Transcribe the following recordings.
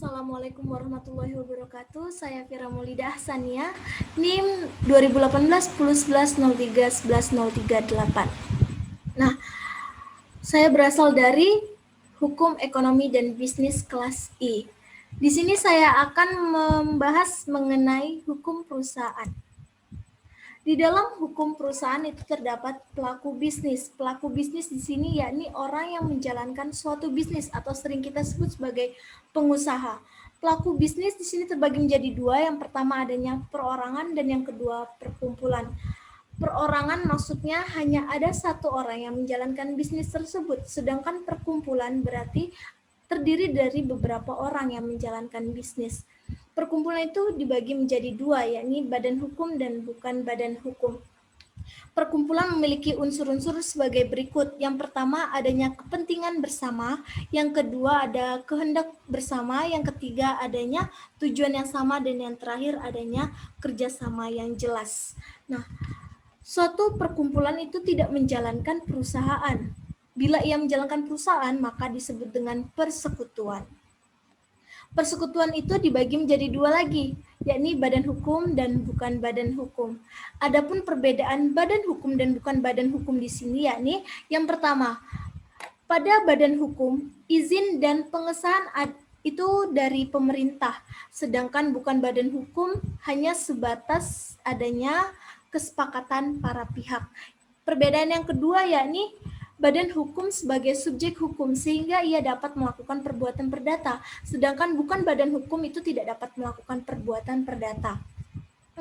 Assalamualaikum warahmatullahi wabarakatuh. Saya Fira Maulida Ahsania, NIM 2018-10-11-03-11-038. Nah, saya berasal dari Hukum Ekonomi dan Bisnis kelas I. Di sini saya akan membahas mengenai hukum perusahaan. Di dalam hukum perusahaan itu terdapat pelaku bisnis. Pelaku bisnis di sini yakni orang yang menjalankan suatu bisnis atau sering kita sebut sebagai pengusaha. Pelaku bisnis di sini terbagi menjadi dua. Yang pertama adanya perorangan dan yang kedua perkumpulan. Perorangan maksudnya hanya ada satu orang yang menjalankan bisnis tersebut, sedangkan perkumpulan berarti terdiri dari beberapa orang yang menjalankan bisnis. Perkumpulan itu dibagi menjadi dua, yakni badan hukum dan bukan badan hukum. Perkumpulan memiliki unsur-unsur sebagai berikut. Yang pertama adanya kepentingan bersama, yang kedua ada kehendak bersama, yang ketiga adanya tujuan yang sama, dan yang terakhir adanya kerjasama yang jelas. Nah, suatu perkumpulan itu tidak menjalankan perusahaan. Bila ia menjalankan perusahaan, maka disebut dengan persekutuan. Persekutuan itu dibagi menjadi dua lagi, yakni badan hukum dan bukan badan hukum. Adapun perbedaan badan hukum dan bukan badan hukum di sini yakni yang pertama, pada badan hukum izin dan pengesahan itu dari pemerintah, sedangkan bukan badan hukum hanya sebatas adanya kesepakatan para pihak. Perbedaan yang kedua yakni badan hukum sebagai subjek hukum sehingga ia dapat melakukan perbuatan perdata, sedangkan bukan badan hukum itu tidak dapat melakukan perbuatan perdata.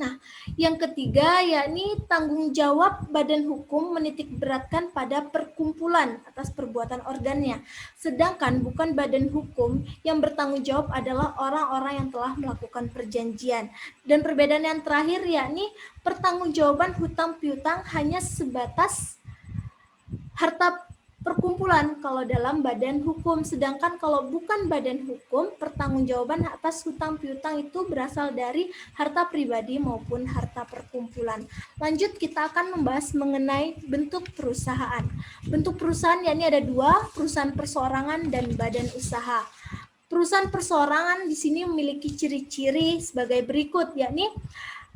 Nah, yang ketiga yakni tanggung jawab badan hukum menitik beratkan pada perkumpulan atas perbuatan organnya, sedangkan bukan badan hukum yang bertanggung jawab adalah orang-orang yang telah melakukan perjanjian. Dan perbedaan yang terakhir yakni pertanggungjawaban hutang piutang hanya sebatas harta perkumpulan kalau dalam badan hukum, sedangkan kalau bukan badan hukum, pertanggungjawaban atas hutang piutang itu berasal dari harta pribadi maupun harta perkumpulan. Lanjut, kita akan membahas mengenai bentuk perusahaan. Bentuk perusahaan yakni ada dua, perusahaan perseorangan dan badan usaha. Perusahaan perseorangan di sini memiliki ciri-ciri sebagai berikut, yakni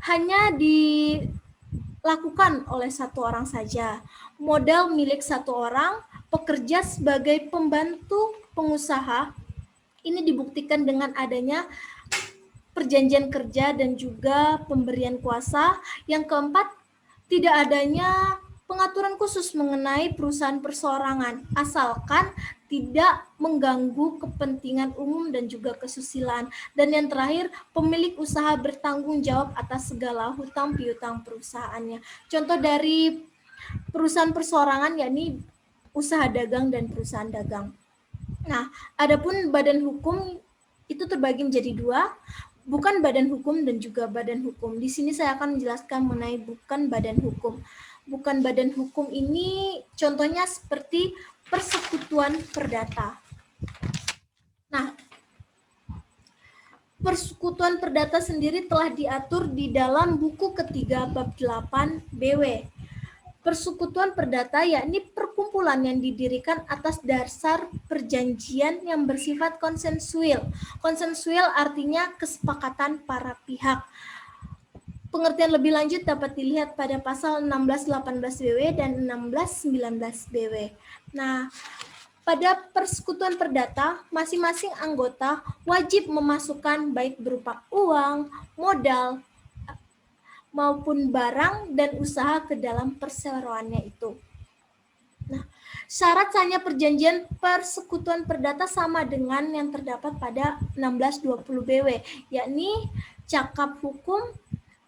hanya dilakukan oleh satu orang saja. Modal milik satu orang, pekerja sebagai pembantu pengusaha. Ini dibuktikan dengan adanya perjanjian kerja dan juga pemberian kuasa. Yang keempat, tidak adanya pengaturan khusus mengenai perusahaan perseorangan, asalkan tidak mengganggu kepentingan umum dan juga kesusilaan. Dan yang terakhir, pemilik usaha bertanggung jawab atas segala hutang piutang perusahaannya. Contoh dari perusahaan perseorangan yakni usaha dagang dan perusahaan dagang. Nah, adapun badan hukum itu terbagi menjadi dua, bukan badan hukum dan juga badan hukum. Di sini saya akan menjelaskan mengenai bukan badan hukum. Bukan badan hukum ini contohnya seperti persekutuan perdata. Nah, persekutuan perdata sendiri telah diatur di dalam buku ketiga bab 8 BW. Persekutuan perdata yakni perkumpulan yang didirikan atas dasar perjanjian yang bersifat konsensual. Konsensual artinya kesepakatan para pihak. Pengertian lebih lanjut dapat dilihat pada pasal 16-18 BW dan 16-19 BW. Nah, pada persekutuan perdata, masing-masing anggota wajib memasukkan baik berupa uang, modal, maupun barang dan usaha ke dalam perseroannya itu. Nah, syarat sahnya perjanjian persekutuan perdata sama dengan yang terdapat pada 1620 BW, yakni cakap hukum,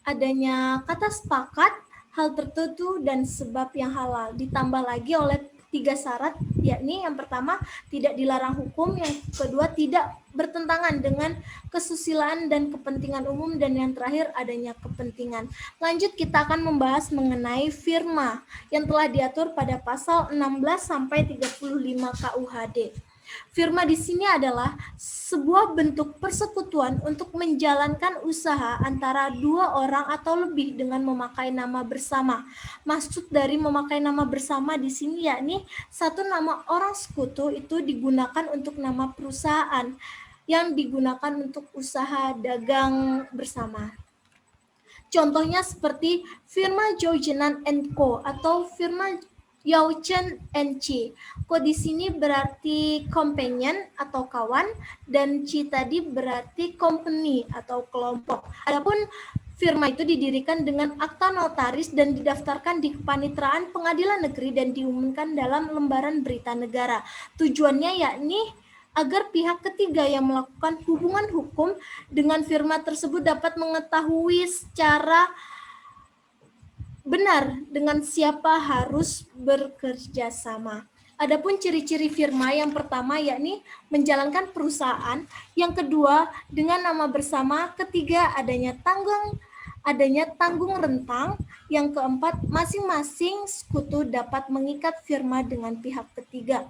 adanya kata sepakat, hal tertentu, dan sebab yang halal. Ditambah lagi oleh 3 syarat, yakni yang pertama tidak dilarang hukum, yang kedua tidak bertentangan dengan kesusilaan dan kepentingan umum, dan yang terakhir adanya kepentingan. Lanjut, kita akan membahas mengenai firma yang telah diatur pada pasal 16 sampai 35 KUHD. Firma di sini adalah sebuah bentuk persekutuan untuk menjalankan usaha antara dua orang atau lebih dengan memakai nama bersama. Maksud dari memakai nama bersama di sini yakni satu nama orang sekutu itu digunakan untuk nama perusahaan. yang digunakan untuk usaha dagang bersama. Contohnya seperti firma Joujinan Co. atau firma Yauchen Chi. Ko di sini berarti companion atau kawan, dan Chi tadi berarti company atau kelompok. Adapun firma itu didirikan dengan akta notaris dan didaftarkan di Kepaniteraan Pengadilan Negeri dan diumumkan dalam lembaran berita negara. Tujuannya yakni agar pihak ketiga yang melakukan hubungan hukum dengan firma tersebut dapat mengetahui secara benar dengan siapa harus bekerja sama. Adapun ciri-ciri firma yang pertama yakni menjalankan perusahaan, yang kedua dengan nama bersama, ketiga adanya tanggung rentang, yang keempat masing-masing sekutu dapat mengikat firma dengan pihak ketiga.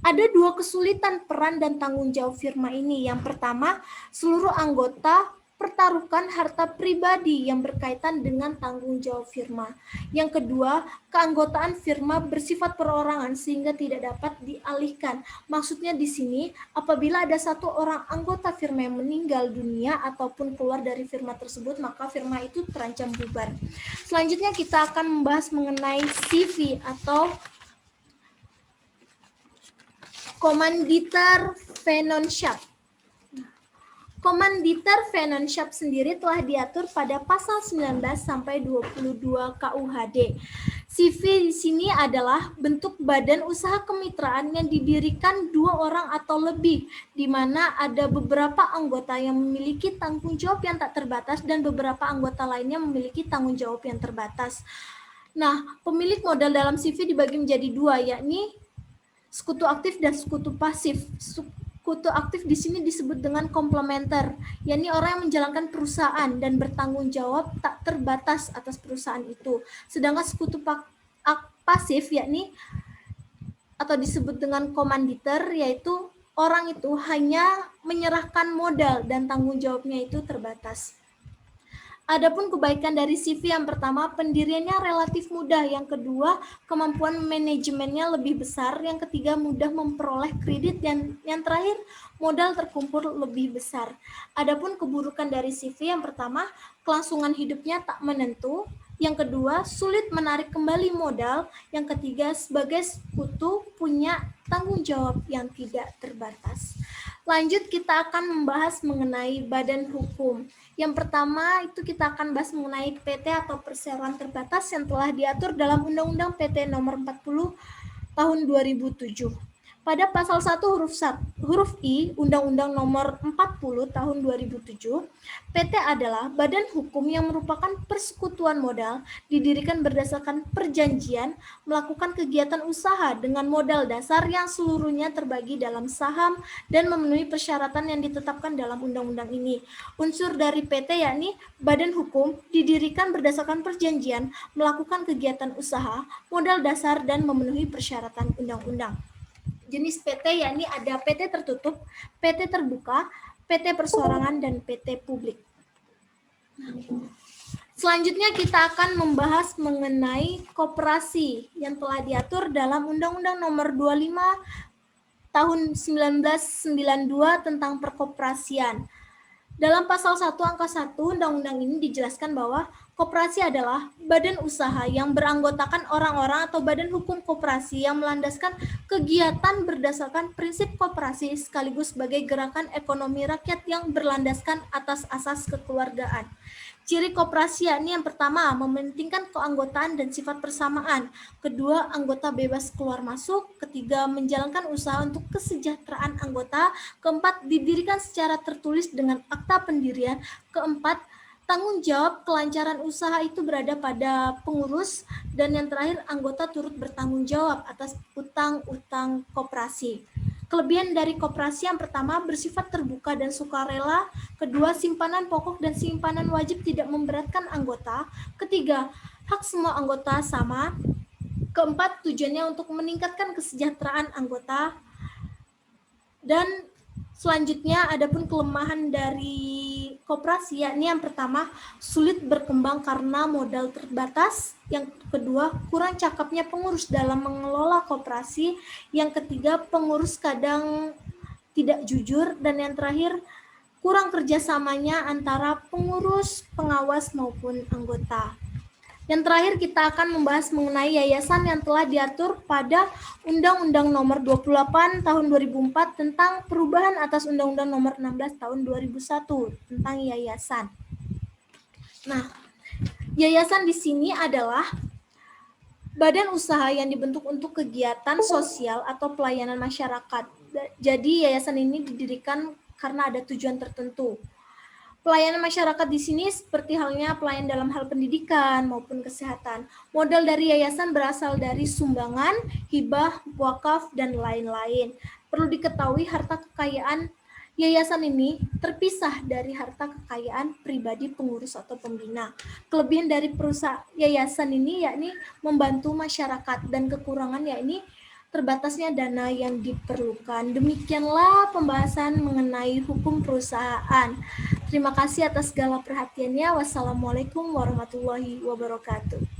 Ada dua kesulitan peran dan tanggung jawab firma ini. Yang pertama, seluruh anggota pertaruhkan harta pribadi yang berkaitan dengan tanggung jawab firma. Yang kedua, keanggotaan firma bersifat perorangan sehingga tidak dapat dialihkan. Maksudnya di sini, apabila ada satu orang anggota firma yang meninggal dunia ataupun keluar dari firma tersebut, maka firma itu terancam bubar. Selanjutnya kita akan membahas mengenai CV atau Komanditer Vennootschap. Komanditer Vennootschap sendiri telah diatur pada pasal 19 sampai 22 KUHD. CV di sini adalah bentuk badan usaha kemitraan yang didirikan 2 orang atau lebih, di mana ada beberapa anggota yang memiliki tanggung jawab yang tak terbatas dan beberapa anggota lainnya memiliki tanggung jawab yang terbatas. Nah, pemilik modal dalam CV dibagi menjadi 2, yakni sekutu aktif dan sekutu pasif. Sekutu aktif di sini disebut dengan komplementer, yakni orang yang menjalankan perusahaan dan bertanggung jawab tak terbatas atas perusahaan itu. Sedangkan sekutu pasif yakni atau disebut dengan komanditer, yaitu orang itu hanya menyerahkan modal dan tanggung jawabnya itu terbatas. Adapun kebaikan dari CV yang pertama, pendiriannya relatif mudah. Yang kedua, kemampuan manajemennya lebih besar. Yang ketiga, mudah memperoleh kredit. Dan yang terakhir, modal terkumpul lebih besar. Adapun keburukan dari CV yang pertama, kelangsungan hidupnya tak menentu. Yang kedua, sulit menarik kembali modal. Yang ketiga, sebagai sekutu punya tanggung jawab yang tidak terbatas. Lanjut, kita akan membahas mengenai badan hukum. Yang pertama itu kita akan bahas mengenai PT atau perseroan terbatas yang telah diatur dalam Undang-Undang PT Nomor 40 Tahun 2007. Pada pasal 1 huruf I Undang-Undang Nomor 40 Tahun 2007, PT adalah badan hukum yang merupakan persekutuan modal, didirikan berdasarkan perjanjian, melakukan kegiatan usaha dengan modal dasar yang seluruhnya terbagi dalam saham dan memenuhi persyaratan yang ditetapkan dalam undang-undang ini. Unsur dari PT yakni badan hukum didirikan berdasarkan perjanjian, melakukan kegiatan usaha, modal dasar dan memenuhi persyaratan undang-undang. Jenis PT yakni ada PT tertutup, PT terbuka, PT perseorangan, dan PT publik. Selanjutnya kita akan membahas mengenai koperasi yang telah diatur dalam Undang-Undang Nomor 25 Tahun 1992 tentang perkoperasian. Dalam pasal 1 angka 1 Undang-Undang ini dijelaskan bahwa koperasi adalah badan usaha yang beranggotakan orang-orang atau badan hukum koperasi yang melandaskan kegiatan berdasarkan prinsip koperasi sekaligus sebagai gerakan ekonomi rakyat yang berlandaskan atas asas kekeluargaan. Ciri koperasi yakni yang pertama, mementingkan keanggotaan dan sifat persamaan. Kedua, anggota bebas keluar masuk. Ketiga, menjalankan usaha untuk kesejahteraan anggota. Keempat, didirikan secara tertulis dengan akta pendirian. Keempat, tanggung jawab kelancaran usaha itu berada pada pengurus. Dan yang terakhir, anggota turut bertanggung jawab atas utang-utang koperasi. Kelebihan dari koperasi yang pertama, bersifat terbuka dan sukarela. Kedua, simpanan pokok dan simpanan wajib tidak memberatkan anggota. Ketiga, hak semua anggota sama. Keempat, tujuannya untuk meningkatkan kesejahteraan anggota. Dan selanjutnya, adapun kelemahan dari koperasi, yakni yang pertama, sulit berkembang karena modal terbatas. Yang kedua, kurang cakapnya pengurus dalam mengelola koperasi. Yang ketiga, pengurus kadang tidak jujur, dan yang terakhir kurang kerjasamanya antara pengurus, pengawas, maupun anggota. Yang terakhir kita akan membahas mengenai yayasan yang telah diatur pada Undang-Undang Nomor 28 Tahun 2004 tentang perubahan atas Undang-Undang Nomor 16 Tahun 2001 tentang yayasan. Nah, yayasan di sini adalah badan usaha yang dibentuk untuk kegiatan sosial atau pelayanan masyarakat. Jadi yayasan ini didirikan karena ada tujuan tertentu. Pelayanan masyarakat di sini seperti halnya pelayanan dalam hal pendidikan maupun kesehatan. Modal dari yayasan berasal dari sumbangan, hibah, wakaf, dan lain-lain. Perlu diketahui harta kekayaan yayasan ini terpisah dari harta kekayaan pribadi pengurus atau pembina. Kelebihan dari perusahaan yayasan ini yakni membantu masyarakat, dan kekurangan yakni terbatasnya dana yang diperlukan. Demikianlah pembahasan mengenai hukum perusahaan. Terima kasih atas segala perhatiannya. Wassalamualaikum warahmatullahi wabarakatuh.